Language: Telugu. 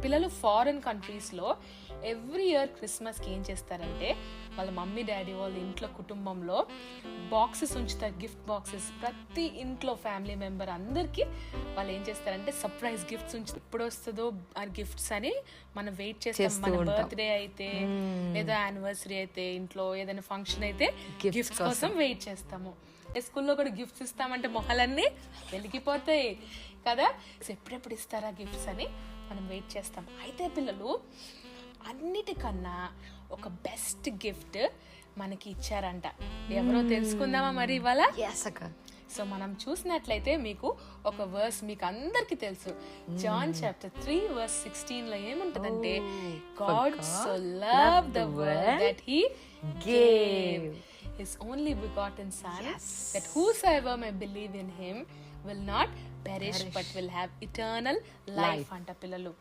పిల్లలు ఫారిన్ కంట్రీస్లో ఎవ్రీ ఇయర్ క్రిస్మస్కి ఏం చేస్తారంటే వాళ్ళ మమ్మీ డాడీ వాళ్ళ ఇంట్లో కుటుంబంలో బాక్సెస్ ఉంచుతారు, గిఫ్ట్ బాక్సెస్. ప్రతి ఇంట్లో ఫ్యామిలీ మెంబర్ అందరికీ వాళ్ళు ఏం చేస్తారంటే సర్ప్రైజ్ గిఫ్ట్స్ ఉంచుతారు. ఎప్పుడు వస్తుందో ఆ గిఫ్ట్స్ అని మనం వెయిట్ చేస్తాం. మన బర్త్డే అయితే లేదా యానివర్సరీ అయితే ఇంట్లో ఏదైనా ఫంక్షన్ అయితే గిఫ్ట్స్ కోసం వెయిట్ చేస్తాము. స్కూల్లో కూడా గిఫ్ట్స్ ఇస్తామంటే మొహాలన్నీ వెలిగిపోతాయి కదా. సో ఎప్పుడెప్పుడు ఇస్తారా గిఫ్ట్స్ అని మనం వెయిట్ చేస్తాం. అయితే పిల్లలు అన్నిటికన్నా ఒక బెస్ట్ గిఫ్ట్ మనకి ఇచ్చారంట. ఎవరో తెలుసుకుందామా మరి ఇవాళ? సో మనం చూసినట్లయితే మీకు ఒక వర్స్ మీకు అందరికి తెలుసు. జాన్ చాప్టర్ 3 verse 16 లో ఏముంటదంటే, God so love the world that he gave his only begotten son, that whosoever may believe in him will not perish but will have eternal life అంట పిల్లలు.